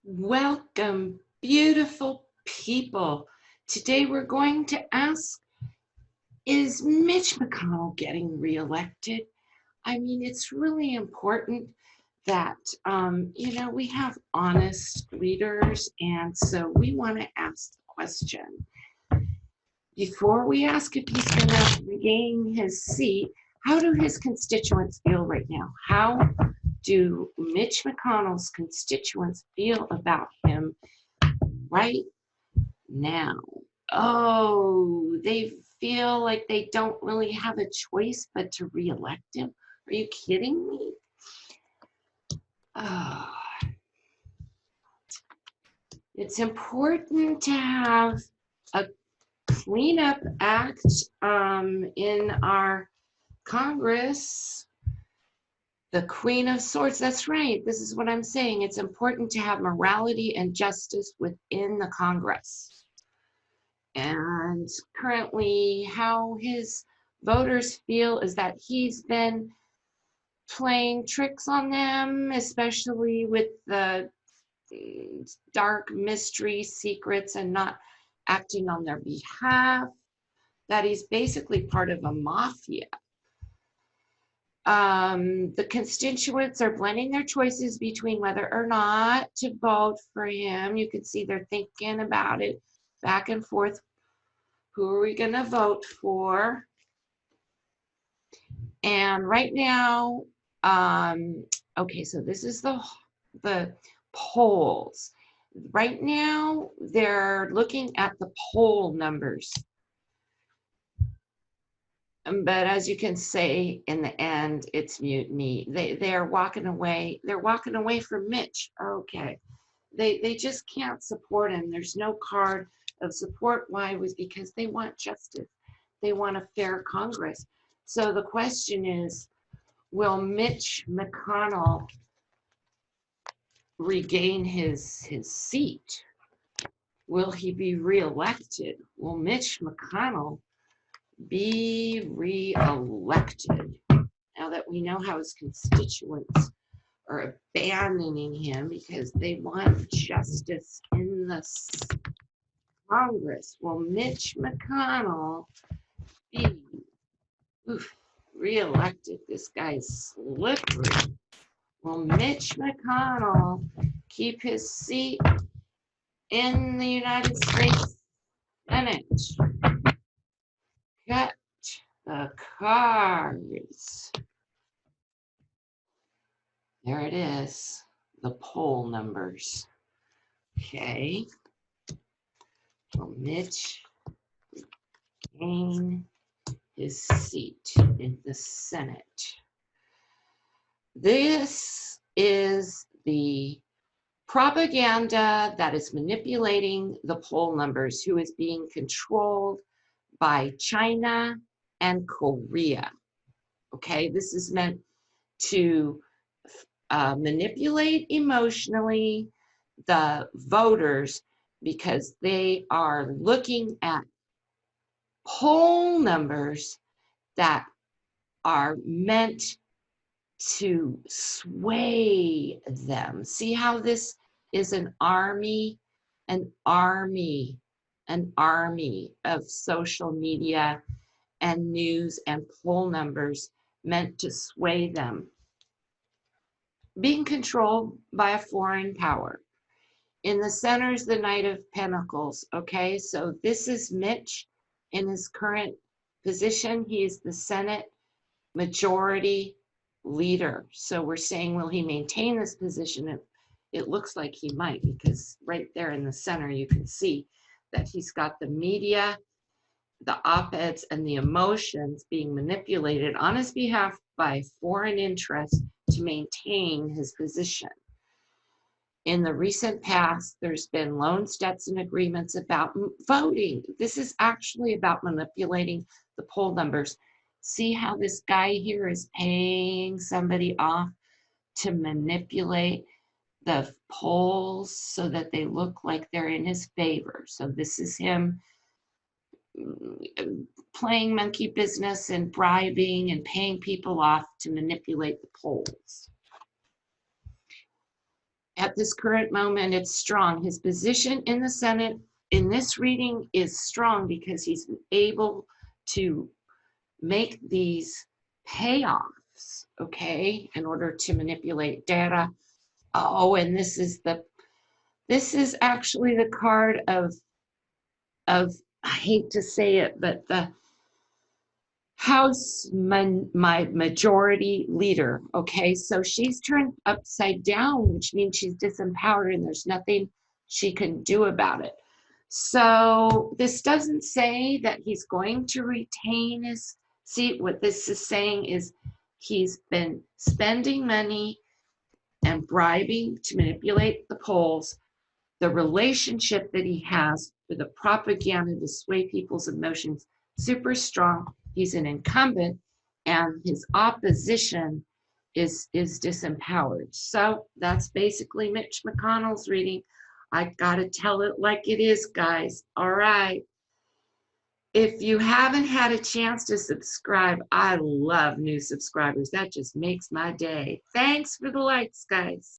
Welcome, beautiful people. Today we're going to ask, is Mitch McConnell getting reelected? I mean, it's really important that, we have honest leaders, and so we want to ask the question. Before we ask if he's going to regain his seat, how do his constituents feel right now? How do Mitch McConnell's constituents feel about him right now? Oh, they feel like they don't really have a choice but to reelect him. Are you kidding me? Oh. It's important to have a cleanup act in our Congress. The Queen of Swords, that's right. This is what I'm saying. It's important to have morality and justice within the Congress. And currently, how his voters feel is that he's been playing tricks on them, especially with the dark mystery secrets and not acting on their behalf, that he's basically part of a mafia. The constituents are blending their choices between whether or not to vote for him. You can see they're thinking about it back and forth. Who are we going to vote for? And right now, okay, so this is the polls. Right now, they're looking at the poll numbers. But as you can say, in the end, it's mutiny. They're walking away. They're walking away from Mitch. Okay. They just can't support him. There's no card of support. Why? Was because they want justice. They want a fair Congress. So the question is, will Mitch McConnell regain his seat? Will he be reelected? Will Mitch McConnell be reelected? Now that we know how his constituents are abandoning him because they want justice in the Congress, will Mitch McConnell be reelected? This guy's slippery. Will Mitch McConnell keep his seat in the United States Senate? Cut the cards. There it is, the poll numbers. Okay. Will Mitch gain his seat in the Senate? This is the propaganda that is manipulating the poll numbers, who is being controlled by China and Korea. Okay, this is meant to manipulate emotionally the voters because they are looking at poll numbers that are meant to sway them. See how this is an army of social media and news and poll numbers meant to sway them, being controlled by a foreign power. In the center is the Knight of Pentacles. Okay, so this is Mitch in his current position. He is the Senate majority leader. So we're saying, will he maintain this position? It looks like he might, because right there in the center you can see that he's got the media, the op-eds, and the emotions being manipulated on his behalf by foreign interests to maintain his position. In the recent past, there's been loan Stetson agreements about voting. This is actually about manipulating the poll numbers. See how this guy here is paying somebody off to manipulate the polls so that they look like they're in his favor. So this is him playing monkey business and bribing and paying people off to manipulate the polls. At this current moment, it's strong. His position in the Senate in this reading is strong because he's able to make these payoffs, okay, in order to manipulate data. Oh, and this is actually the card of I hate to say it, but the House my majority leader. Okay, so she's turned upside down, which means she's disempowered and there's nothing she can do about it. So this doesn't say that he's going to retain his seat. What this is saying is he's been spending money and bribing to manipulate the polls. The relationship that he has for the propaganda to sway people's emotions, super strong. He's an incumbent and his opposition is disempowered. So that's basically Mitch McConnell's reading. I gotta tell it like it is, guys. All right. If you haven't had a chance to subscribe, I love new subscribers. That just makes my day. Thanks for the likes, guys.